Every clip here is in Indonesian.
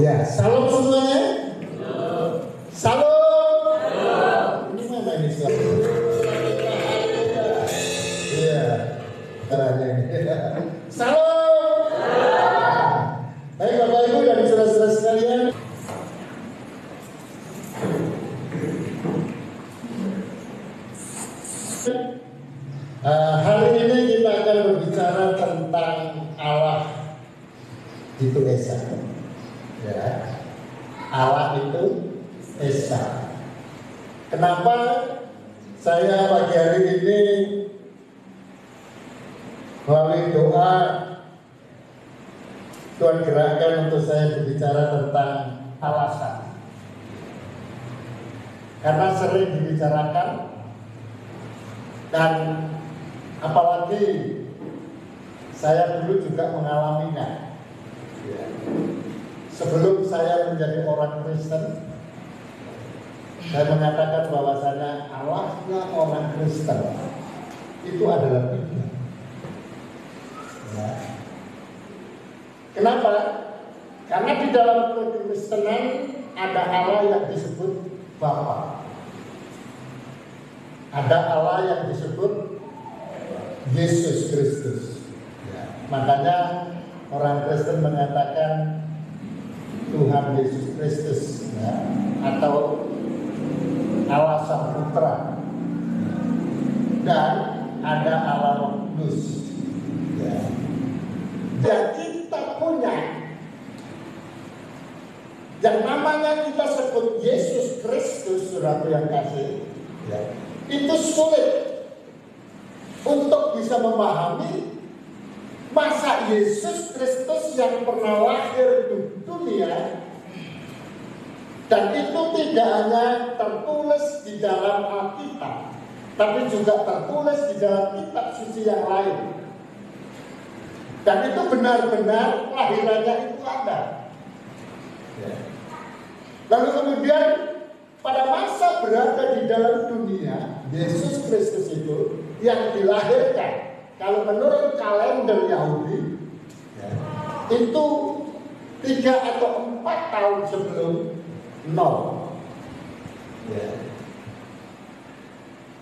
Ya, salam semuanya. Salam. Ini mana ini salam? Iya, caranya ini. Salam. Baik Bapak Ibu dan saudara-saudara sekalian. Hari ini kita akan berbicara tentang Allah itu Esa. Ya, Allah itu Esa. Kenapa saya pagi hari ini melalui doa Tuhan gerakkan untuk saya berbicara tentang alasan? Karena sering dibicarakan dan apalagi saya dulu juga mengalaminya. Ya. Sebelum saya menjadi orang Kristen, saya mengatakan bahwasanya Allahnya orang Kristen itu adalah Tuhan. Ya. Kenapa? Karena di dalam kekristenan ada Allah yang disebut Bapa. Ada Allah yang disebut Yesus Kristus. Ya. Makanya orang Kristen mengatakan Tuhan Yesus Kristus, ya, atau Allah Sang Putra. Dan ada Allah Roh Kudus. Ya. Dan kita punya yang namanya kita sebut Yesus Kristus, saudara yang kasih, ya, itu sulit untuk bisa memahami. Masa Yesus Kristus yang pernah lahir di dunia, dan itu tidak hanya tertulis di dalam Alkitab, tapi juga tertulis di dalam kitab suci yang lain. Dan itu benar-benar lahirannya itu ada. Ya. Lalu kemudian pada masa berada di dalam dunia, Yesus Kristus itu yang dilahirkan. Kalau menurut kalender Yahudi, ya, itu 3 atau 4 tahun sebelum Nol. Ya.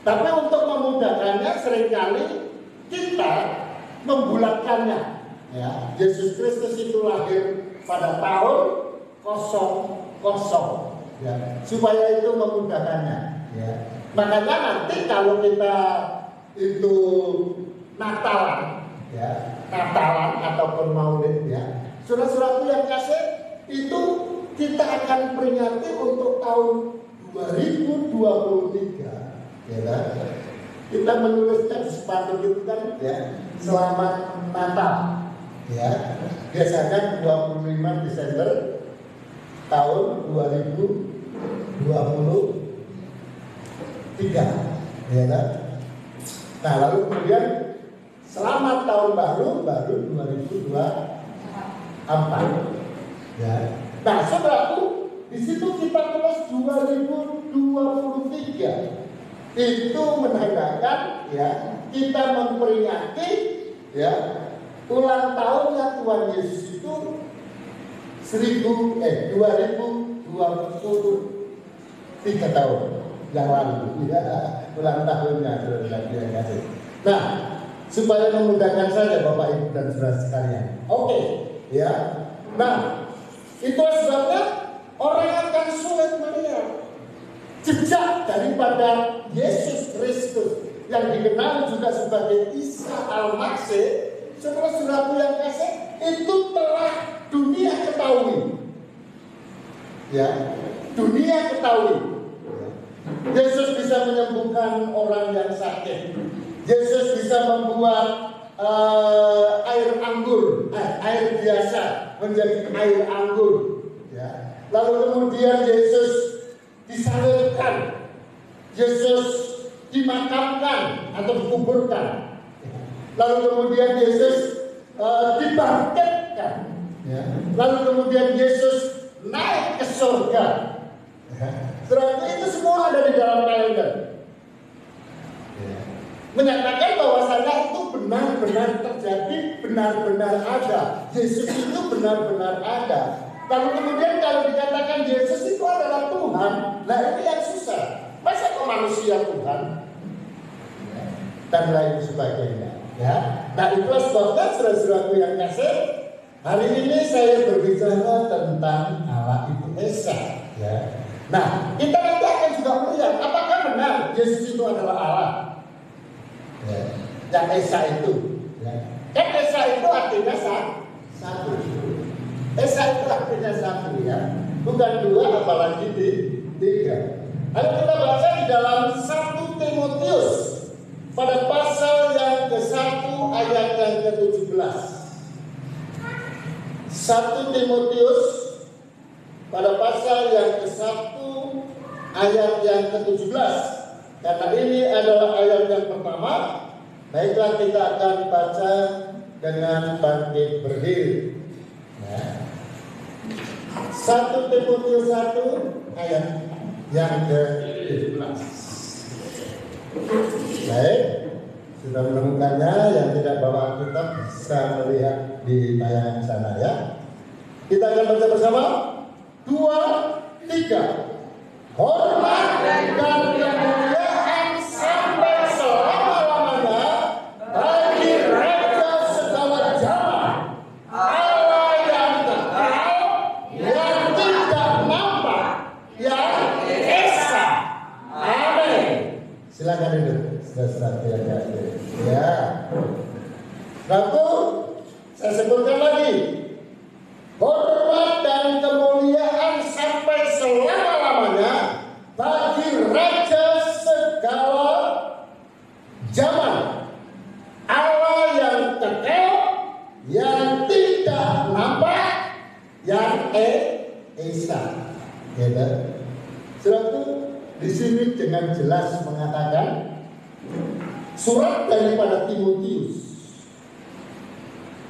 Tapi untuk memudahkannya seringkali kita membulatkannya. Ya. Yesus Kristus itu lahir pada tahun 00, ya, supaya itu memudahkannya. Ya. Makanya nanti kalau kita itu Natalan, ya, Natalan ataupun Maulid, ya, saudara-saudaraku yang kasih, itu kita akan peringati untuk tahun 2023, ya kan? Kita menuliskan di sepatu itu kan, ya, Selamat Natal, ya, biasanya 25 Desember tahun 2023, ya kan? Nah lalu kemudian Selamat Tahun Baru 2024. Ya. Nah, saudaraku, di situ kita tulis 2023. Itu menandakan, ya, kita memperingati, ya, ulang tahunnya Tuhan Yesus itu 2023 tahun yang lalu. Ya, ulang tahunnya yang kasih. Nah, supaya memudahkan saja Bapak Ibu dan saudara sekalian. Oke, ya. Nah, itu sebabnya orang akan sulit melihat jejak daripada Yesus Kristus yang dikenal juga sebagai Isa Al-Masih. Saudara-saudaraku yang kasih, itu telah dunia ketahui. Ya, dunia ketahui. Yesus bisa menyembuhkan orang yang sakit. Yesus bisa membuat air anggur, air biasa menjadi air anggur. Ya. Lalu kemudian Yesus disalibkan, Yesus dimakamkan atau dikuburkan. Lalu kemudian Yesus dibangkitkan. Ya. Lalu kemudian Yesus naik ke surga. Ya. Berarti itu semua ada di dalam kalender. Ya. Menyatakan bahwasanya itu benar-benar terjadi, benar-benar ada. Yesus itu benar-benar ada. Lalu kemudian kalau dikatakan Yesus itu adalah Tuhan, nah ini yang susah. Masa kok manusia Tuhan? Dan lain sebagainya. Ya, nah itulah sebabnya saudara-saudaraku yang kasih, hari ini saya berbicara tentang Allah itu Esa. Ya. Nah, kita nanti akan juga melihat apakah benar Yesus itu adalah Allah. Ya. Yang Esa itu. Ya. Kan Esa itu artinya satu. Esa itu artinya satu ya, bukan dua apalagi tiga. Lalu kita baca di dalam 1 Timotius pada pasal yang ke-1 ayat yang ke-17. 1 Timotius pada pasal yang ke-1 ayat yang ke-17. Karena ini adalah ayat yang pertama, baiklah kita akan baca dengan bangkit berdiri. Ya. 1 Timotius 1 ayat yang ke-17. Baik, sudah menemukannya. Yang tidak bawa Alkitab bisa melihat di tayangan sana ya. Kita akan baca bersama. 2, 3. Hormat dan kemuliaan sampai selama-lamanya bagi Raja segala zaman, Allah yang kekal, yang tidak nampak, yang Esa. Amin. Silakan duduk. Ya. Lalu saya sebutkan lagi. Hormat dan kemuliaan sampai selama-lamanya bagi Raja segala zaman, Allah yang kekal, yang tidak nampak, yang Esa. Ya, suatu di sini dengan jelas mengatakan surat daripada Timotius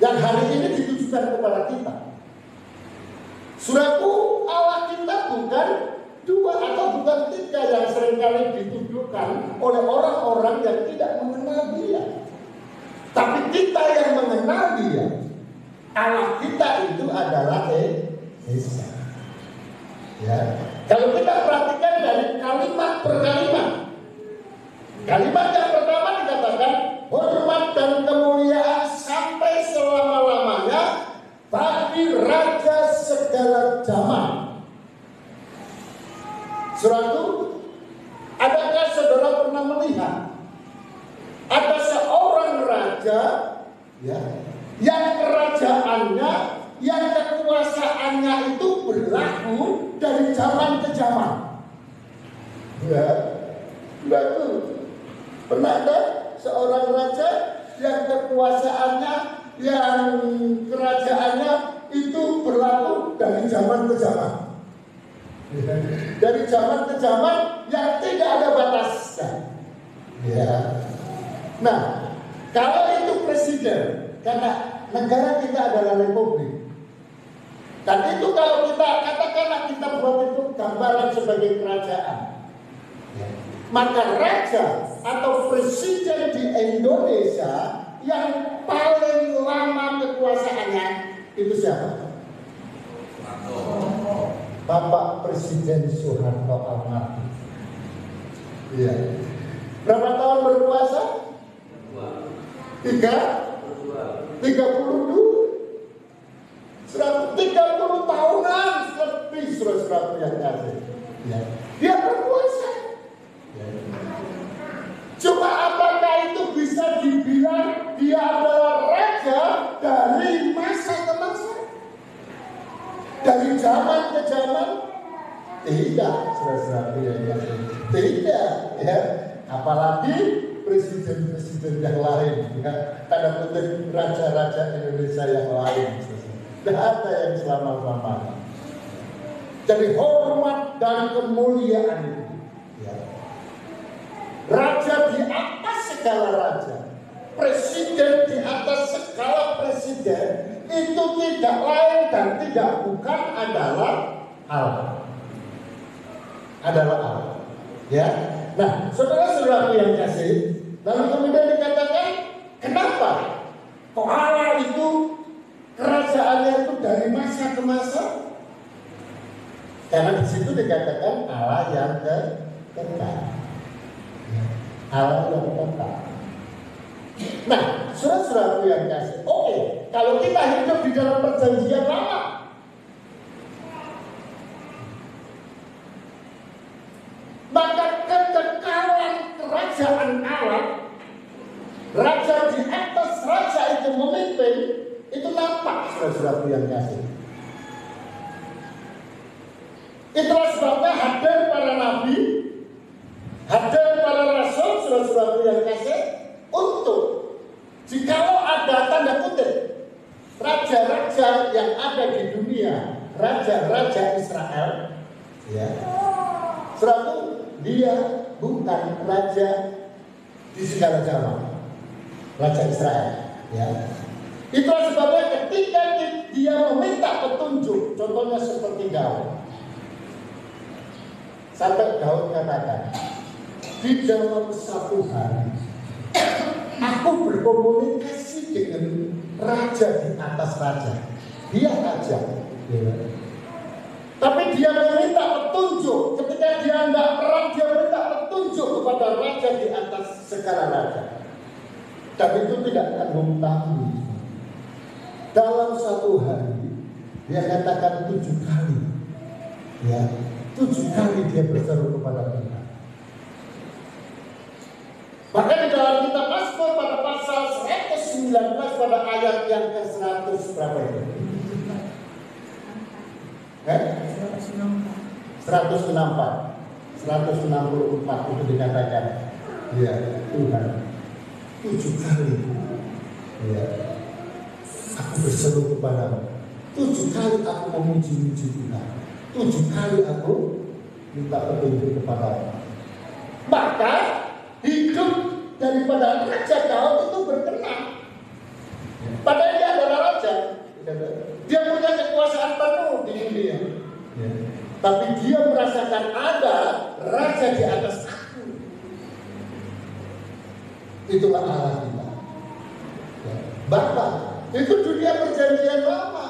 yang hari ini ditujukan kepada kita. Suratku, Allah kita bukan dua atau bukan tiga yang seringkali dituduhkan oleh orang-orang yang tidak mengenal Dia. Tapi kita yang mengenal Dia, Allah kita itu adalah Esa. Ya. Kalau kita perhatikan dari kalimat per kalimat, kalimat yang pertama dikatakan hormat dan kemuliaan sampai selama-lamanya bagi Raja segala zaman. Saudaraku, adakah saudara pernah melihat ada seorang raja ya, yang kerajaannya, yang kekuasaannya itu berlaku dari zaman ke zaman? Ya, bagus. Pernah ada seorang raja yang kekuasaannya, yang kerajaannya itu berlaku dari zaman ke zaman. Dari zaman ke zaman yang tidak ada batasnya. Ya. Nah, kalau itu presiden, karena negara kita adalah republik. Dan itu kalau kita katakanlah kita buat itu gambaran sebagai kerajaan. Maka raja atau presiden di Indonesia yang paling lama kekuasaannya itu siapa? Bapak Presiden Soeharto almarhum. Iya. Berapa tahun berkuasa? 32. 130 tahunan lebih saudara-saudara yang kasih. Ya. Dia berkuasa. Ya. Cuma apakah itu bisa dibilang dia adalah raja dari masa ke masa? Dari zaman ke zaman? Tidak, saudara-saudara yang kasih. Tidak, ya. Apalagi presiden-presiden yang lain, ya. Tanda kutip raja-raja Indonesia yang lain. Tidak ada yang selama-lamanya. Jadi hormat dan kemuliaan itu, ya. Raja di atas segala raja, presiden di atas segala presiden, itu tidak lain dan tidak bukan adalah Allah. Adalah Allah. Ya. Nah, saudara-saudara yang kasih, lalu kemudian dikatakan, kenapa kok Allah itu kerajaannya itu dari masa ke masa? Karena di situ dikatakan Allah yang kekal. Allah yang kekal. Nah, saudara-saudaraku yang kasih, oke, kalau kita hidup di dalam perjanjian lama, maka kekekalan kerajaan Allah, raja di atas raja itu memimpin, itu nampak, saudara-saudaraku yang kasih. Itulah sebabnya hadir para nabi, hadir para rasul, saudara-saudaraku yang kasih, untuk jikalau ada tanda kutip raja-raja yang ada di dunia, raja-raja Israel, ya, seratus dia bukan raja di segala zaman, raja Israel, ya. Itulah sebabnya ketika dia meminta petunjuk, contohnya seperti Daud, sampai Daud katakan, di dalam satu hari aku berkomunikasi dengan raja di atas raja. Dia raja, ya. Tapi dia meminta petunjuk. Ketika dia tidak perang, dia minta petunjuk kepada raja di atas segala raja. Dan itu tidak akan mengetahui. Dalam satu hari, dia katakan 7 kali, ya, 7 kali dia berseru kepada Tuhan. Maka di dalam kitab Mazmur pada pasal 119 pada ayat yang ke-100 berapa itu? 164 itu dikatakan, ya Tuhan 7 kali, ya, aku berseru kepadamu, 7 kali aku memuji-muji Tuhan, 7 kali aku minta petunjuk kepadamu. Maka hidup daripada Raja Daud itu berkenan. Padahal dia adalah raja, dia punya kekuasaan penuh di dunia, ya. Tapi dia merasakan ada raja di atas aku. Itulah Allah kita, ya. Bahkan itu dunia perjanjian lama,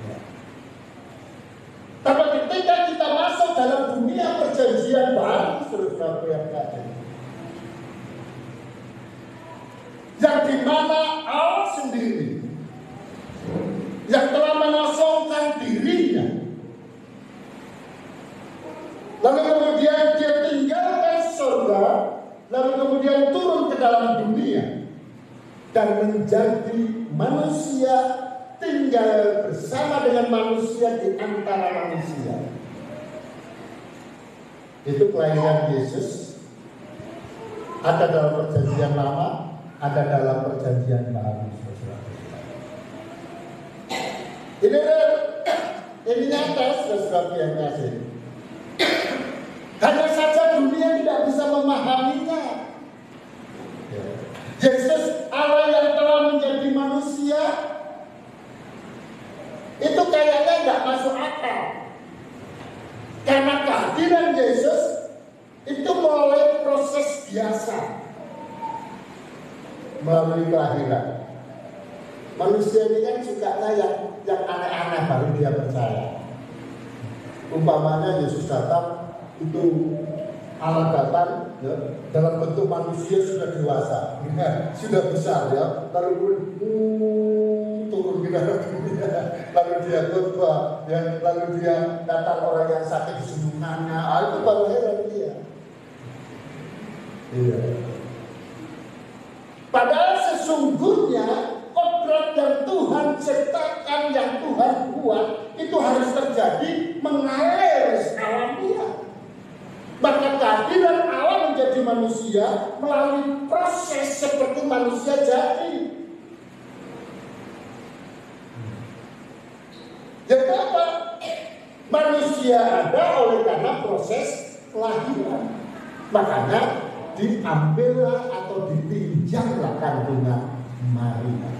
ya. Tapi ketika kita masuk dalam dunia perjanjian baru, saudara yang kasih, yang dimana Allah sendiri yang telah mengosongkan dirinya, lalu kemudian dia tinggalkan surga, lalu kemudian turun ke dalam dunia dan menjadi manusia, tinggal bersama dengan manusia di antara manusia. Itu kelahiran Yesus. Ada dalam perjanjian lama, ada dalam perjanjian baru. Ini nyata, saudara yang kasih. Hanya saja dunia tidak bisa memahaminya. Yesus Allah yang telah menjadi manusia itu kayaknya nggak masuk akal. Karena kehadiran Yesus itu melalui proses biasa, melalui kelahiran. Manusia ini kan sukanya yang aneh-aneh baru dia percaya. Umpamanya Yesus datang, itu Allah datang, ya, dalam bentuk manusia sudah dewasa, ya, sudah besar, ya, lalu turun ke dalam dunia, lalu dia khotbah, ya, lalu dia datang orang yang sakit disembuhkannya, itu baru heran dia. Iya. Padahal sesungguhnya kodrat yang Tuhan ciptakan, yang Tuhan buat, itu harus terjadi mengalir alamiah. Maka kehadiran Allah menjadi manusia melalui proses seperti manusia jadi. Jadi apa? Manusia ada oleh karena proses kelahiran. Makanya diambillah atau dipinjamlah kandungan Maria,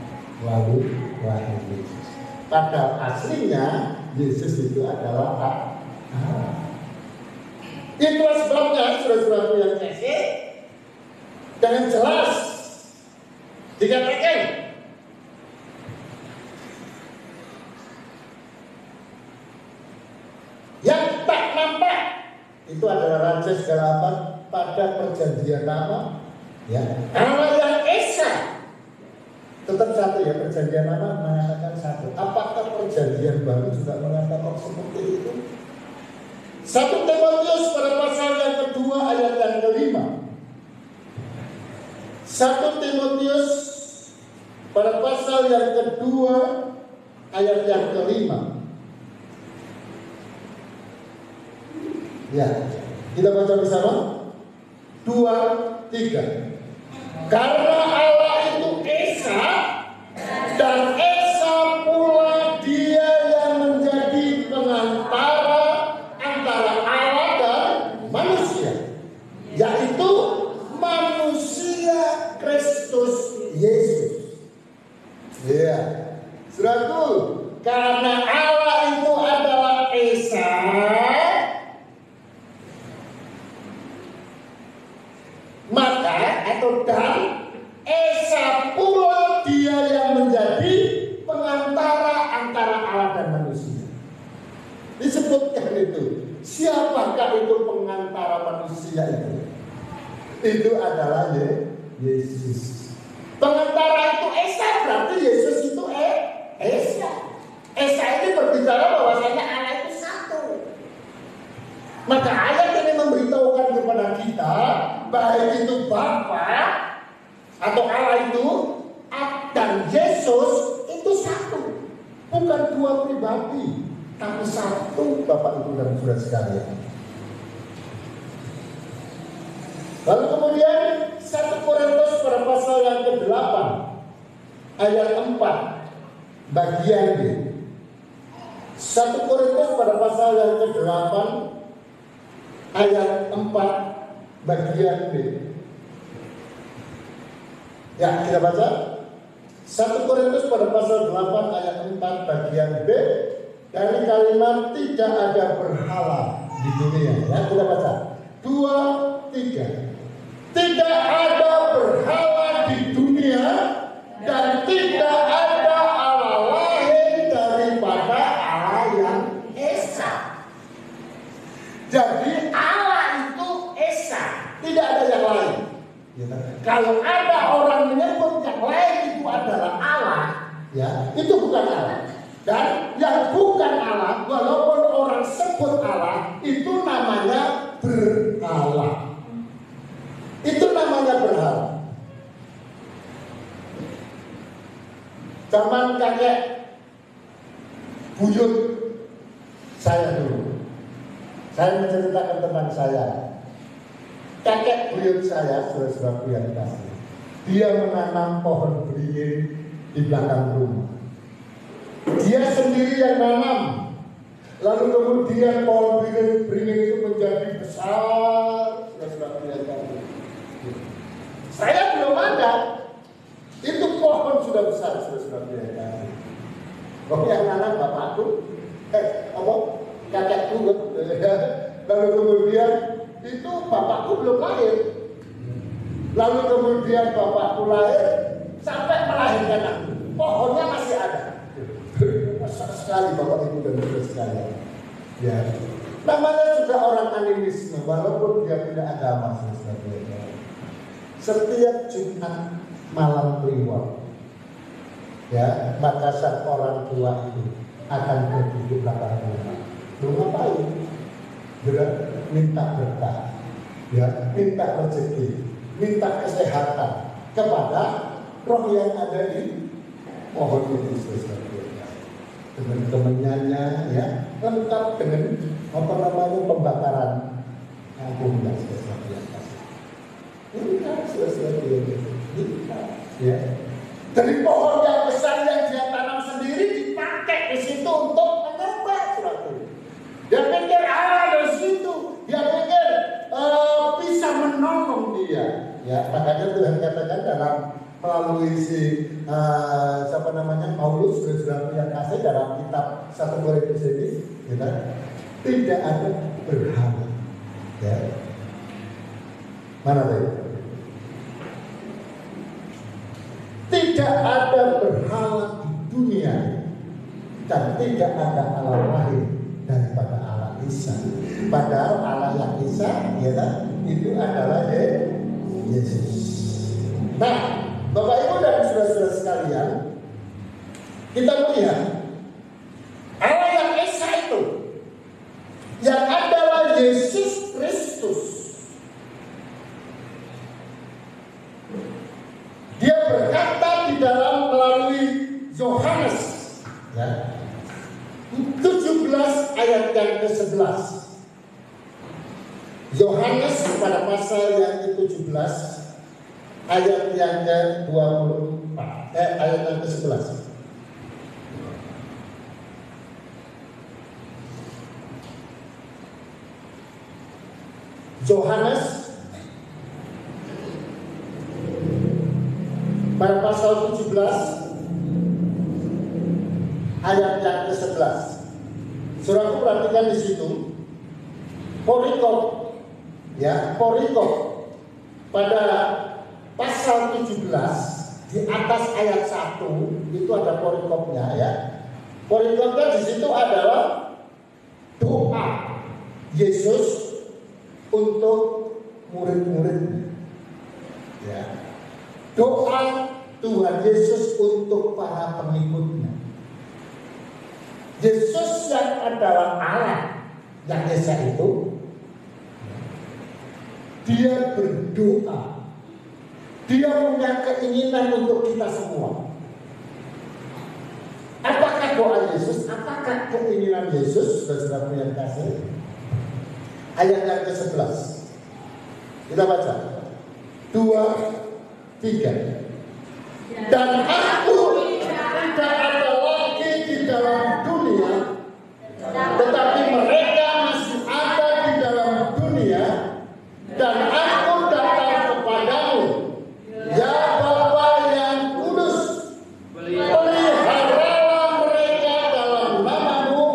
lalu lahir Yesus. Pada aslinya Yesus itu adalah Allah. Itulah sebabnya saudara-saudara yang kasih, dengan jelas dikatakan itu adalah raja segala apa pada perjanjian lama, ya. Allah yang esa tetap satu ya, perjanjian lama mengatakan satu. Apakah perjanjian baru juga mengatakan seperti itu? 1 Timotius pada pasal yang kedua ayat yang kelima. 1 Timotius pada pasal yang kedua ayat yang kelima. Ya, kita baca bersama. 2, 3. Karena Allah itu esa, dan esa pula Dia yang menjadi pengantara antara Allah dan manusia, yaitu manusia Kristus Yesus. Ya, saudaraku, karena Allah itu adalah esa, maka atau dan esa pula Dia yang menjadi pengantara antara Allah dan manusia. Disebutkan itu. Siapakah itu pengantara manusia itu? Itu adalah Yesus. Pengantara itu esa, berarti Yesus itu esa. Esa ini berbicara bahwasanya Allah itu satu. Maka ayat ini memberitahukan kepada kita, baik itu Bapa atau Allah itu dan Yesus itu satu, bukan dua pribadi, tapi satu, Bapak Ibu dan Saudara sekalian. Lalu kemudian 1 Korintus pada pasal yang ke-8 ayat 4 bagian B. 1 Korintus pada pasal yang ke-8 ayat 4 bagian B. Ya, kita baca 1 Korintus pada pasal 8 ayat 4 bagian B, dari kalimat tidak ada berhala di dunia. Ya, kita baca 2, 3. Tidak ada berhala di dunia dan tidak ada Allah lain daripada Allah yang esa. Jadi Allah itu esa, tidak ada yang lain. Kalau ada orang menyebut yang lain itu adalah Allah, ya, itu bukan Allah. Dan yang bukan Allah, walaupun orang sebut Allah, itu namanya berhala. Itu namanya berhala. Zaman kakek buyut saya dulu, saya menceritakan tentang saya. Kakek buyut saya, saudara-saudara yang kasih, dia menanam pohon beringin di belakang rumah. Dia sendiri yang nanam. Lalu kemudian pohon beringin itu menjadi besar, saudara-saudara yang kasih. Saya belum ada. Itu pohon sudah besar, saudara-saudara yang kasih. Oh, yang nanam bapakku, kakekku. Lalu kemudian itu bapakku belum lahir. Lalu kemudian bapakku lahir sampai melahirkan aku. Pohonnya masih ada. Besar sekali Bapak Ibu dan Saudara sekalian. Ya. Namanya juga orang animisme, walaupun dia tidak agama, saudara. Setiap Jumat malam Kliwon, ya, maka sang orang tua itu akan pergi ke belakang rumah. Lu ngapain? Minta berkah, ya, minta rezeki, minta kesehatan kepada roh yang ada di pohon itu, saudara. Teman-temannya, ya, lengkap dengan pembakaran agung dan sebagainya. Ini kan sesuatu ya. Dari pohon yang besar yang dia tanam sendiri dipakai di situ untuk menambah sesuatu. Dia pikir dari situ, dia pikir bisa menolong dia. Ya, makanya Tuhan katakan dalam melalui Paulus sudah yang kasih dalam kitab 1 Korintus ini, ya, tidak ada berhala. Ya. Mana tadi? Tidak ada berhala di dunia dan tidak ada Allah lain daripada Allah Isa. Padahal Allah yang Isa, ya kan? Itu adalah Yesus. Nah, Bapak Ibu dan saudara-saudara sekalian, kita melihat Allah yang Esa itu, yang adalah Yesus Kristus. Dia berkata di dalam melalui Yohanes, ya, 17 ayat yang ke-11. Yohanes pada pasal yang ke-17 ayat yang ke-24, ayat yang ke-11. Yohanes pada pasal 17 ayat yang ke-11. Saudara perhatikan di situ. Perikop, ya, perikop pada pasal 17 di atas ayat 1 itu ada perikopnya, ya. Perikopnya di situ adalah doa Yesus untuk murid-muridnya, ya. Doa Tuhan Yesus untuk para pengikutnya. Yesus yang adalah Allah yang Esa itu, dia berdoa. Dia punya keinginan untuk kita semua. Apakah doa Yesus? Apakah keinginan Yesus? Saudara punya kasih. Ayat yang ke-11. Kita baca. 2, 3. Dan aku tidak ada lagi di dalam dunia, tetapi mereka masih ada di dalam dunia, dan aku datang kepadamu, ya Bapa yang kudus, peliharalah mereka dalam namamu,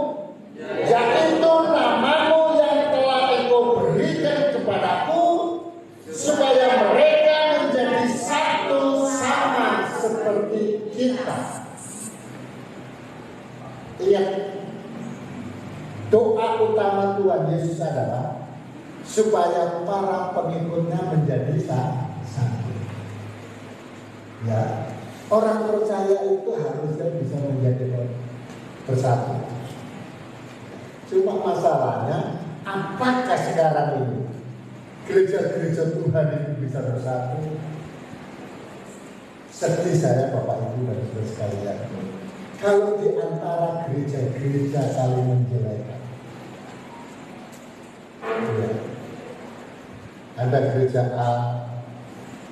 yaitu namamu yang telah engkau berikan kepadaku, supaya mereka menjadi satu sama seperti kita. Ingat, doa utama Tuhan Yesus adalah supaya para pengikutnya menjadi satu. Ya, orang percaya itu harusnya bisa menjadi bersatu. Cuma masalahnya, apakah sekarang ini gereja-gereja Tuhan itu bisa bersatu? Seperti saya, Bapak Ibu dan saudara sekalian, kalau di antara gereja-gereja saling menjelekan, ya, ada gereja A,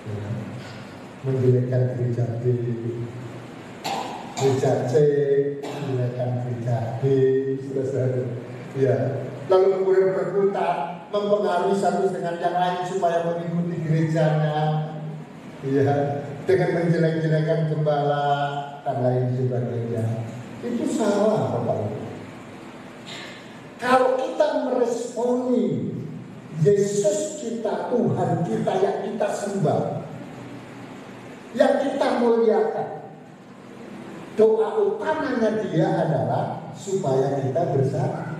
ya, menjelekan gereja B, gereja C menjelekan gereja D, saudara-saudara. Ya, lalu kemudian berkutat, mempengaruhi satu dengan yang lain supaya mengikuti gerejanya, ya, dengan menjelek-jelekan gembala dan lain sebagainya. Itu salah, Bapak Ibu. Kalau kita meresponi Yesus kita, Tuhan kita yang kita sembah, yang kita muliakan, doa utamanya dia adalah supaya kita bersatu.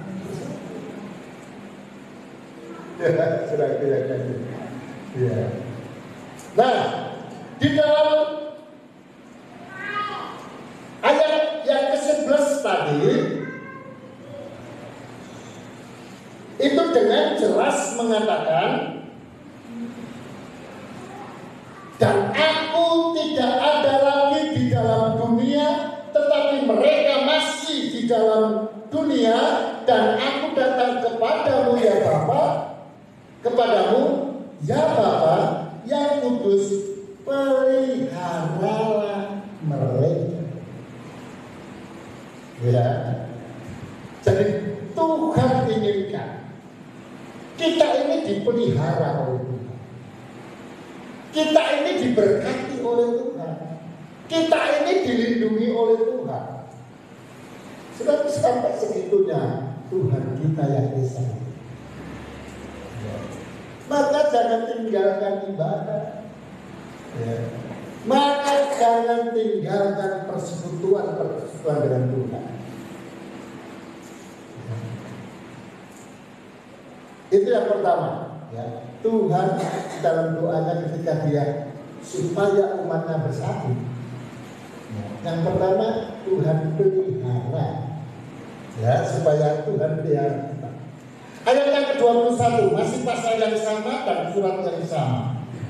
Ya, sudah kira-kira. Ya. Nah, di dalam ayat yang ke-11 tadi itu dengan jelas mengatakan, dan aku tidak ada lagi di dalam dunia, tetapi mereka masih di dalam dunia, dan aku datang kepadamu ya Bapa, kepadamu ya Bapa yang kudus, peliharalah mereka. Ya, jadi Tuhan inginkan kita ini dipelihara oleh Tuhan, kita ini diberkati oleh Tuhan, kita ini dilindungi oleh Tuhan. Sebab sampai segitunya Tuhan kita yang Esa. Ya. Maka jangan tinggalkan ibadah. Ya. Maka jangan tinggalkan persekutuan dengan Tuhan. Itu yang pertama, ya. Tuhan dalam doanya ketika dia supaya umatnya bersatu. Yang pertama, Tuhan pelihara, ya, supaya Tuhan pelihara kita. Ayat yang ke-21 masih pasal yang sama dan surat yang sama.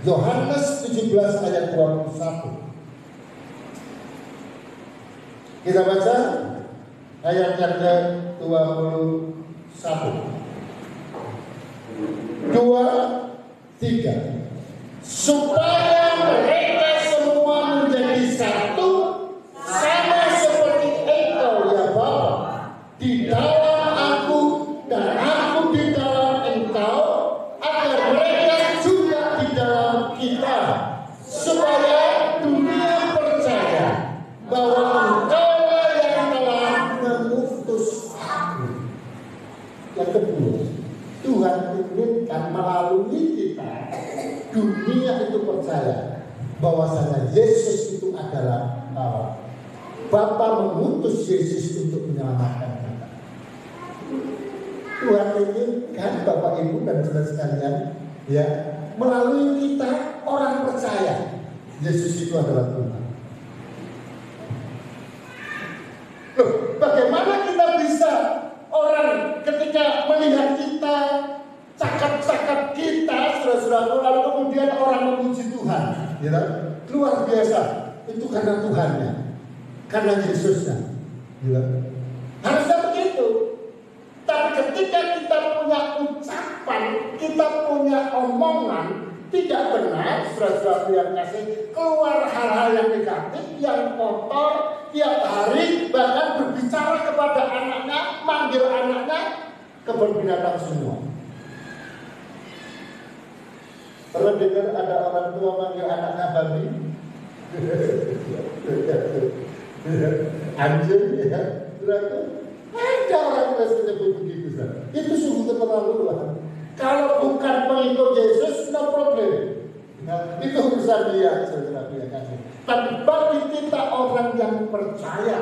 Yohanes 17 ayat 21. Kita baca ayat yang ke-21. 2, 3. Supaya mereka semua menjadi satu, sama seperti Engkau ya Bapa, di dalam aku dan aku di dalam Engkau, agar mereka juga di dalam kita, supaya dunia percaya bahwa Engkau yang telah mengutus aku. Yang kedua, Tuhan inginkan melalui kita dunia itu percaya bahwasanya Yesus itu adalah Allah. Bapa mengutus Yesus untuk menyelamatkan kita. Tuhan inginkan Bapak Ibu dan saudara sekalian, ya, melalui kita orang percaya Yesus itu adalah Tuhan. Loh, bagaimana kita bisa orang ketika melihat kita, cakap-cakap kita, saudara-saudara, lalu kemudian orang memuji Tuhan, ya, luar biasa. Itu karena Tuhannya, karena Yesusnya, ya. Harusnya begitu. Tapi ketika kita punya ucapan, kita punya omongan tidak benar, saudara-saudara yang kasih, keluar hal-hal yang negatif, yang kotor, tiap hari bahkan berbicara kepada anaknya, manggil anaknya kebun binatang semua. Pernah dengar ada orang tua manggil anaknya babi? Anjing, ya. Ada orang yang menyebut begitu, saudara. Itu sungguh keterlaluan. Kalau bukan pengikut Yesus, no problem. Nah, itu urusan dia, saudara yang kasih. Tapi bagi kita orang yang percaya,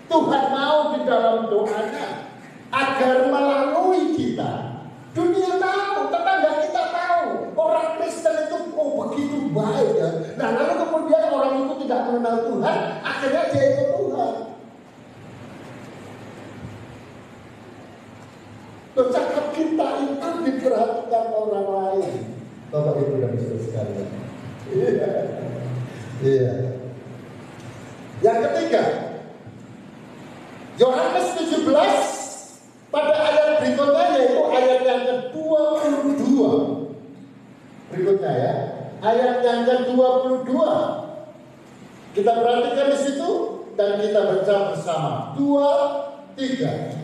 Tuhan mau di dalam doanya agar melalui kita dunia tahu, tetangga kita tahu, orang Kristen itu begitu baik, ya. Nah, lalu kemudian orang itu tidak mengenal Tuhan, akhirnya dia ikut Tuhan. Cakap kita itu diperhatikan orang lain, Bapak Ibu dan saudara sekalian. Iya. Yang ketiga, Yohanes 17 pada ayat berikutnya, yaitu ayat yang ke-22. Berikutnya, ya, ayat yang ke-22. Kita perhatikan di situ dan kita baca bersama. 2, 3.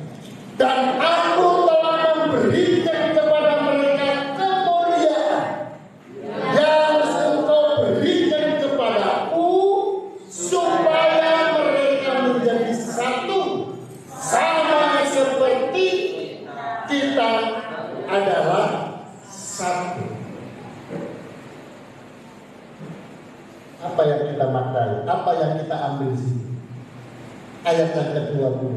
Dan aku telah memberikan kepada mereka kemuliaan yang Engkau berikan kepadaku, supaya mereka menjadi satu, sama seperti kita adalah satu. Apa yang kita maknai? Apa yang kita ambil di sini? Ayat yang ke-20.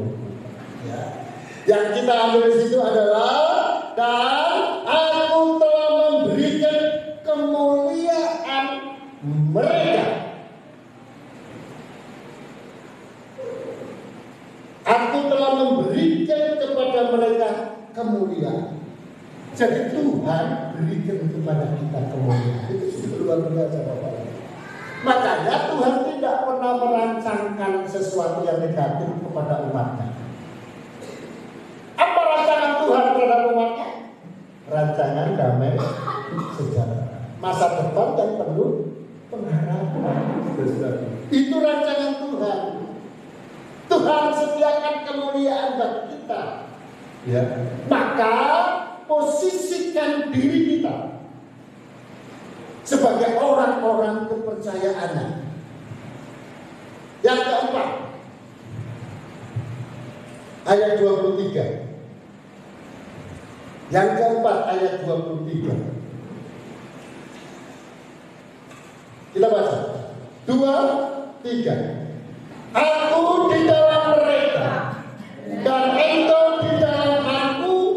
Ya. Yang kita ambil di situ adalah, dan aku telah memberikan kemuliaan mereka. Aku telah memberikan kepada mereka kemuliaan. Jadi Tuhan berikan kepada kita kemuliaan. Itu sudah luar biasa, Bapak. Makanya Tuhan tidak pernah merancangkan sesuatu yang negatif kepada umatnya. Apa rancangan Tuhan terhadap umatnya? Rancangan damai sejahtera, masa depan yang penuh pengharapan. Itu rancangan Tuhan. Tuhan sediakan kemuliaan bagi kita, ya. Maka posisikan diri kita sebagai orang-orang kepercayaannya. Yang keempat, ayat 23. Yang keempat, ayat 23. Kita baca. 2, 3. Aku di dalam mereka dan Engkau di dalam aku,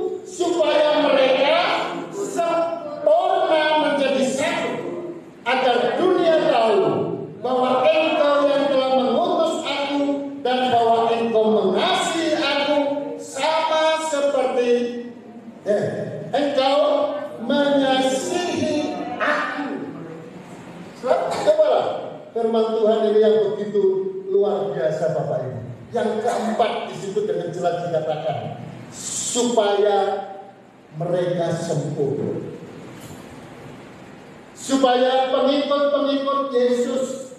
engkau mengasihi aku sama seperti engkau mengasihi aku. Cobalah firman Tuhan ini yang begitu luar biasa Bapak Ibu. Yang keempat di situ dengan jelas dikatakan supaya mereka sempurna. Supaya pengikut-pengikut Yesus,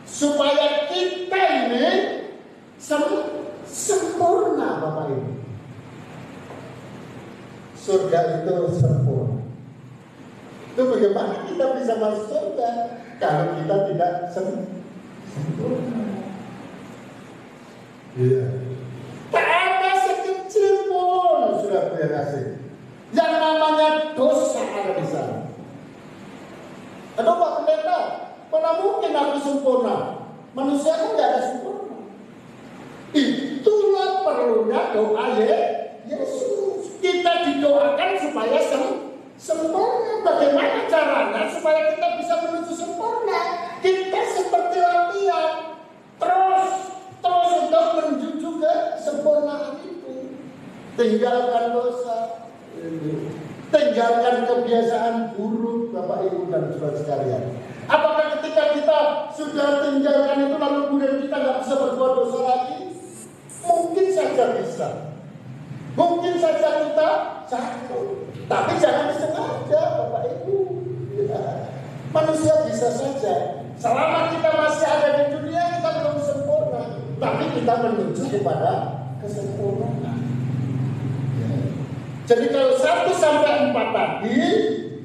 supaya kita ini sempurna Bapak Ibu. Surga itu sempurna. Itu bagaimana kita bisa masuk surga kalau kita tidak sempurna? Iya. Tak ada sekecil pun sudah punya kasih. Yang namanya dosa ada di sana. Aduh Pak Pendeta, mana mungkin aku sempurna? Manusia kan tidak ada sempurna. Itulah perlunya doa Yesus. Kita didoakan supaya sempurna. Bagaimana caranya supaya kita bisa menuju sempurna? Kita seperti latihan terus untuk menuju ke sempurnaan itu. Tinggalkan dosa, tinggalkan kebiasaan buruk Bapak Ibu dan saudara sekalian. Apakah ketika kita sudah tinggalkan itu lalu kemudian kita nggak bisa berbuat dosa lagi? Mungkin saja bisa. Mungkin saja kita jatuh. Tapi jangan disengaja Bapak Ibu. Ya. Manusia bisa saja. Selama kita masih ada di dunia kita belum sempurna. Tapi kita menuju kepada kesempurnaan. Jadi kalau 1-4 tadi,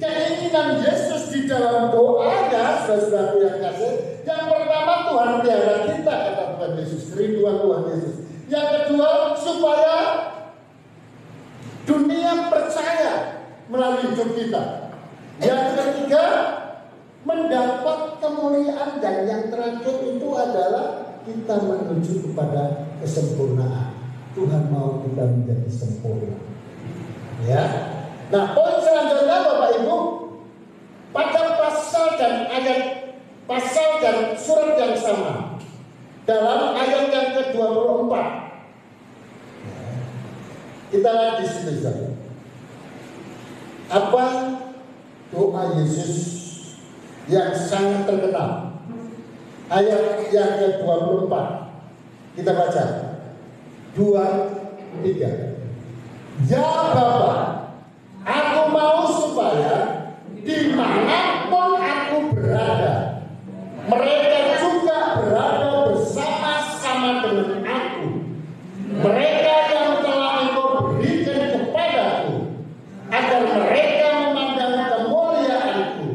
keinginan Yesus di dalam doanya, saudara yang kasih, yang pertama Tuhan pelihara kita, kata Tuhan Yesus, kerinduan Tuhan Yesus. Yang kedua, supaya dunia percaya melalui hidup kita. Yang ketiga, mendapat kemuliaan, dan yang terakhir itu adalah kita menuju kepada kesempurnaan. Tuhan mau kita menjadi sempurna. Ya. Nah, poin selanjutnya Bapak Ibu, pada pasal dan surat yang sama dalam ayat yang ke-24. Kita lihat di sini saja. Apa doa Yesus yang sangat terkenal? Ayat yang ke-24. Kita baca. 2, 3. Ya Bapa, aku mau supaya dimanapun aku berada, mereka juga berada bersama-sama dengan aku. Mereka yang telah Engkau berikan kepadaku, agar mereka memandang kemuliaanku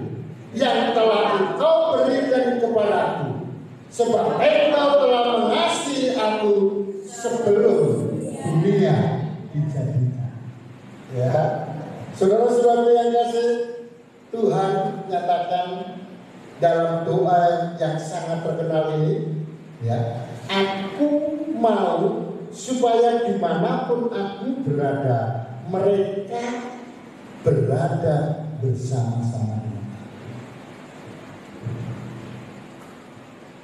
yang telah Engkau berikan kepadaku, sebab Engkau telah mengasihi aku sebelum dunia dijadikan. Ya, saudara-saudara yang kasih, Tuhan nyatakan dalam doa yang sangat terkenal ini, ya, aku mau supaya dimanapun aku berada, mereka berada bersama-sama dengan aku.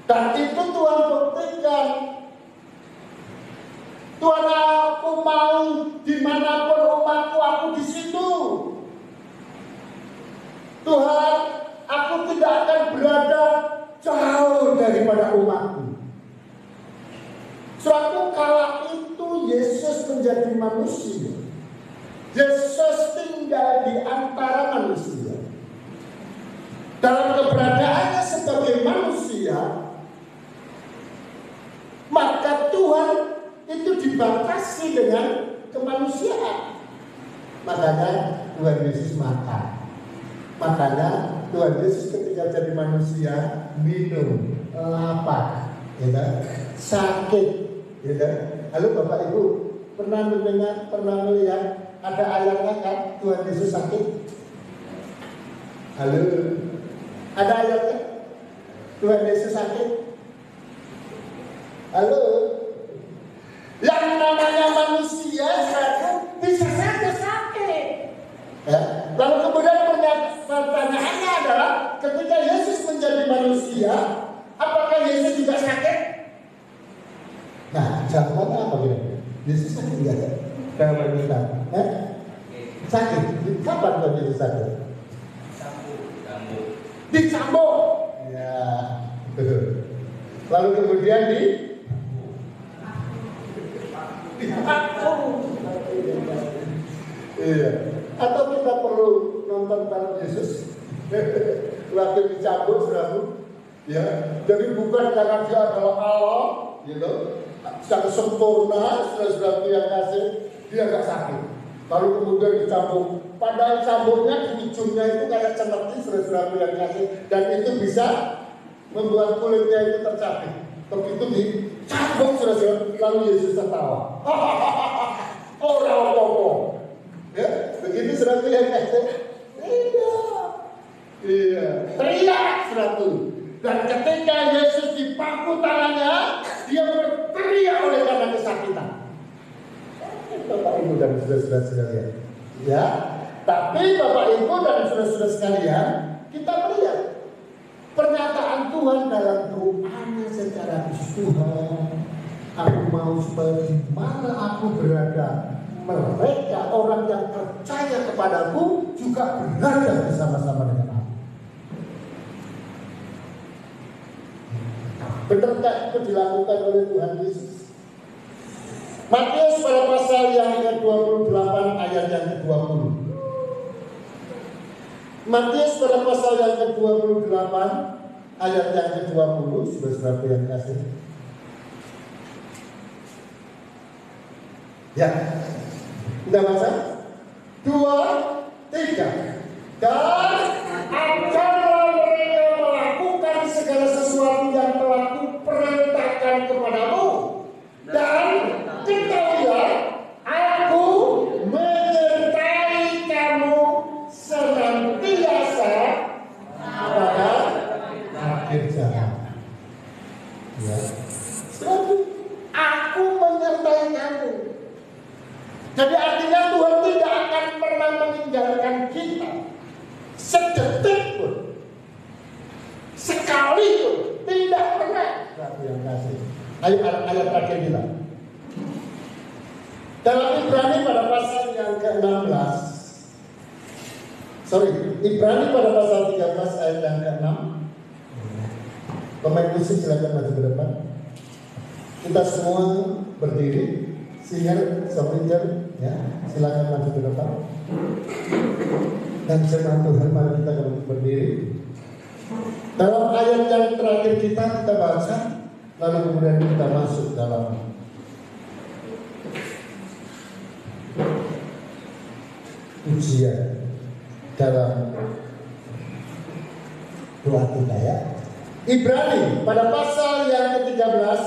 Dan itu Tuhan buktikan. Tuhan, aku mau dimanapun umatku, aku di situ. Tuhan, aku tidak akan berada jauh daripada umatku. Suatu kala itu Yesus menjadi manusia. Yesus tinggal di antara manusia. Dalam keberadaannya sebagai manusia, maka Tuhan itu dibatasi dengan kemanusiaan. Makanya Tuhan Yesus makan. Makanya Tuhan Yesus ketika jadi manusia minum, lapar, ya, sakit, ya. Halo Bapak Ibu, pernah mendengar, pernah melihat ada ayatnya kan Tuhan Yesus sakit? Halo, ada ayatnya Tuhan Yesus sakit? Halo. Yang namanya manusia bisa saja sakit. Ya. Lalu kemudian pertanyaannya adalah, ketika Yesus menjadi manusia, apakah Yesus juga sakit? Nah, jawabannya Alasannya apa kira-kira? Yesus sakit nggak ya? Kayak wanita, sakit. Kapan kau Yesus sakit? Dicambuk. Ya, betul. Lalu kemudian iya. Atau kita perlu nonton film Yesus waktu dicambuk, saudaraku. Ya, jadi bukan karena dia adalah Allah, gitu, yang sempurna, saudara-saudara yang kasih, dia nggak sakit. Lalu kemudian dicambuk, padahal cambuknya di ujungnya itu kayak cemerti, saudara-saudara yang kasih, dan itu bisa membuat kulitnya itu tercabik. Begitu dicambuk, saudara-saudara, lalu Yesus tertawa. Orang apa-apa. Ya, begitu saudara yang kasih, iya, teriak saudara. Dan ketika Yesus dipaku tangannya, dia berteriak oleh karena kesakitan. Bapak Ibu dan saudara-saudara sekalian, ya. Tapi Bapak Ibu dan saudara-saudara sekalian, kita melihat pernyataan Tuhan dalam doanya secara Tuhan, aku mau supaya di mana aku berada, mereka orang yang percaya kepadaku juga berada bersama-sama dengan aku. Benarkah itu dilakukan oleh Tuhan Yesus? Matius pada pasal yang ke-28 ayat yang ke-20. Matius pada pasal yang ke-28 ayat yang ke-20, saudara-saudara yang kasih. Ya, kita baca 2, 3. Dan akanlah mereka melakukan segala sesuatu yang telah kuperintahkan kepadamu, dan ketahuilah aku menyertai kamu senantiasa pada akhir zaman. Ya, aku menyertai kamu. Jadi artinya Tuhan tidak akan pernah meninggalkan kita sedetik pun, sekali pun, tidak pernah. Yang kasih. Ayat terakhir bilang. Dalam Ibrani pada pasal yang ke-16, Ibrani pada pasal 13 ayat yang ke-6. Pemain musik silakan maju ke depan. Kita semua berdiri. Singer, sobringer, ya, silakan maju ke depan. Dan jemaat Tuhan, mari kita berdiri. Dalam ayat yang terakhir kita baca, lalu kemudian kita masuk dalam ujian dalam doa kita, ya. Ibrani pada pasal yang ke-13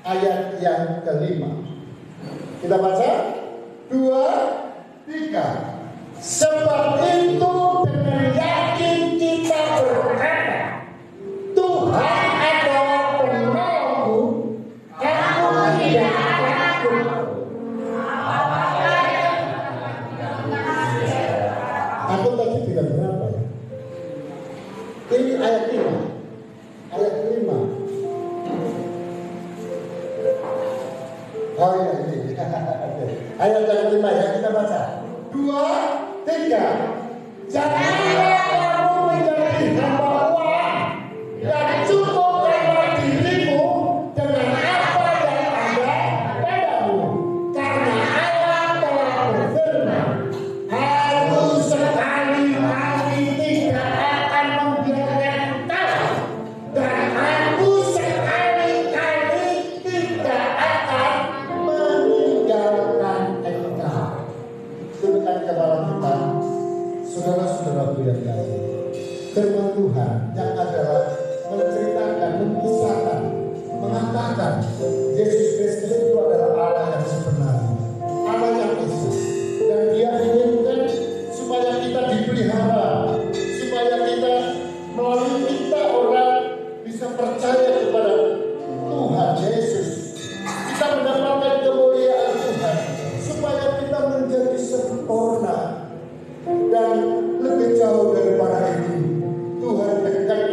ayat yang ke-5. Kita baca 2, 3. Sebab itu dengan yakin kita berkata, Tuhan adalah penolongku, aku tidak takut. Aku tadi bilang berapa ya? Ini ayat 5. Ayat 5. Oh iya, ini. Ayat yang kelima ya, kita baca 2, 3. Janganlah kamu menjadi hamba uang dan cukupkanlah dirimu dengan apa yang ada padamu, karena Allah telah berfirman, aku sekali-kali tidak akan membiarkan engkau, dan aku sekali-kali tidak akan meninggalkan engkau. Tundukkan kepala kita, saudara-saudaraku yang kasih. Firman Tuhan yang adalah menceritakan, mengisahkan, mengatakan Yesus Kristus itu adalah Allah yang sebenarnya, Allah yang esa, dan Dia inginkan supaya kita dipelihara, supaya kita melalui kita orang bisa percaya kepada Tuhan Yesus. Kita mendapatkan kemuliaan Tuhan, supaya kita menjadi sempurna dan lebih jauh daripada itu. Tuhan dekat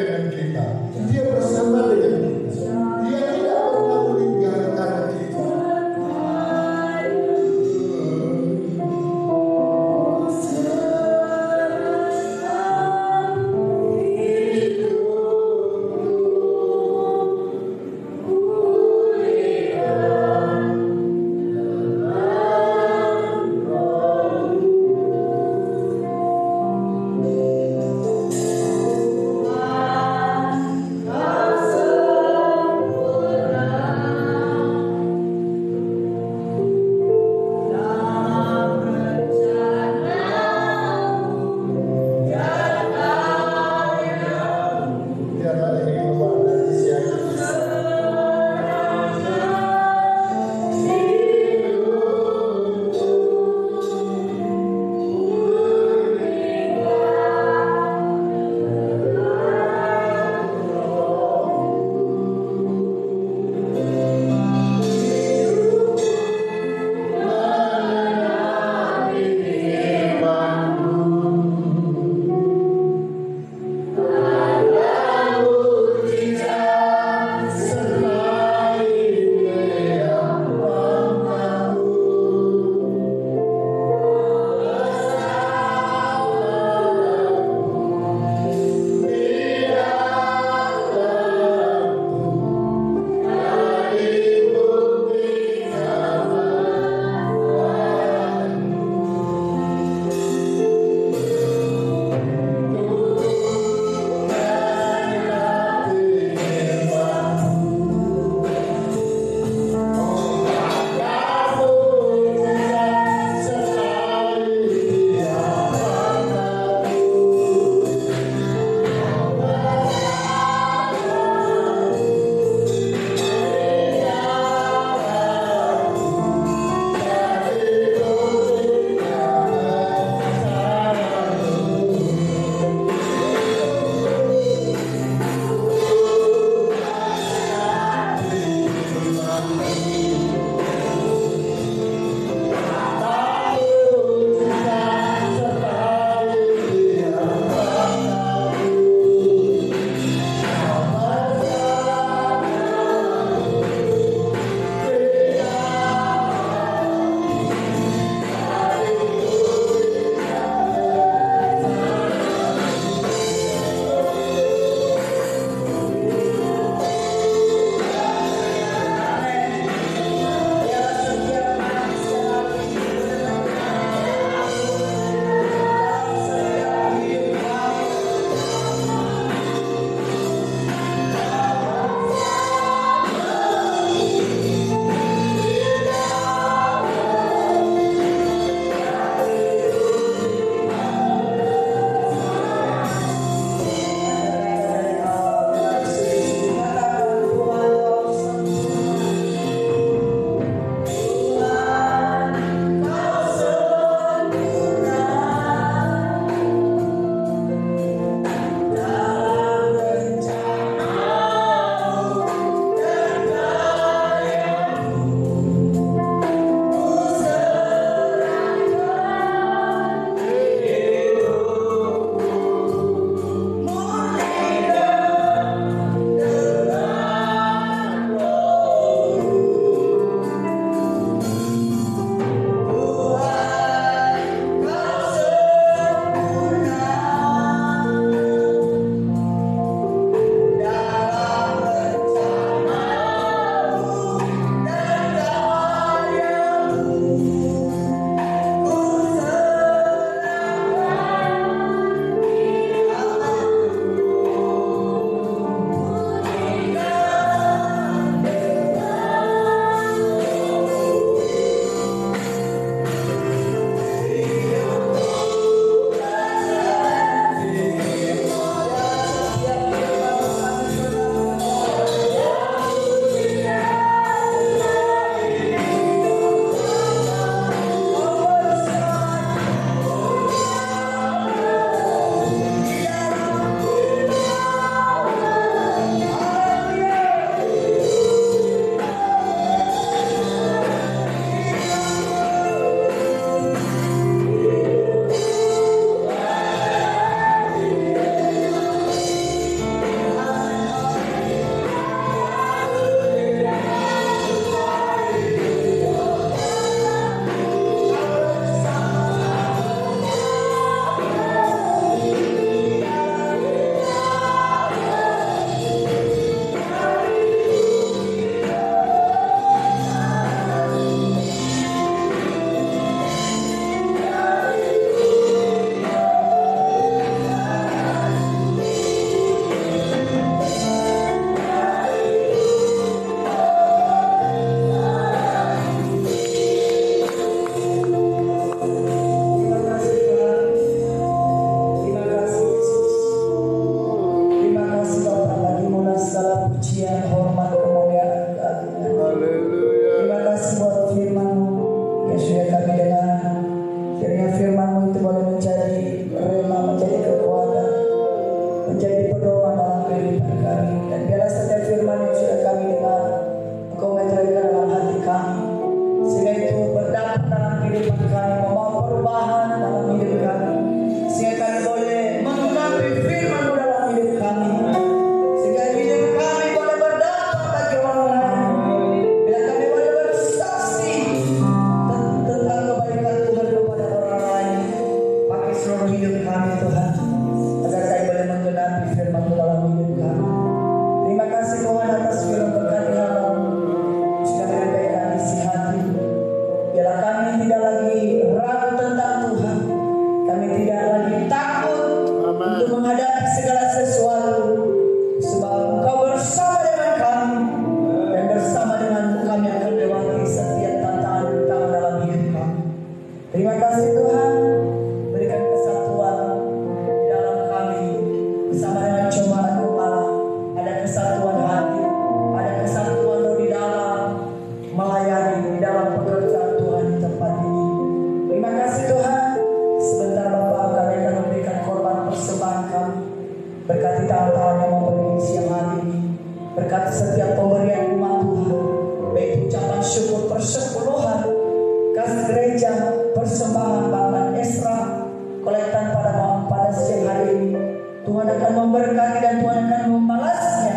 akan memberkati dan Tuhan akan membalasnya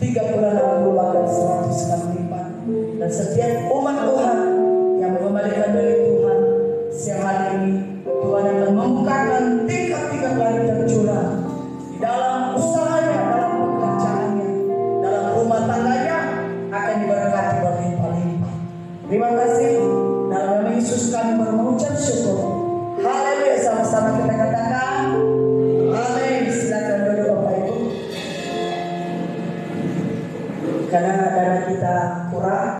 30, 60 bahkan 100 kali lipat. Dan setiap umat Tuhan yang mengembalikan dari Tuhan siang hari ini, Tuhan akan membukakan tingkat-tingkat lagi tercurah di dalam usahanya, dalam pekerjaannya, dalam rumah tangganya akan diberkati berlimpah-limpah. Terima kasih. Dalam nama Yesus kami mengucap syukur. Haleluya, sama-sama kita katakan amin. Silakan duduk Bapak Ibu. Karena dana kita kurang.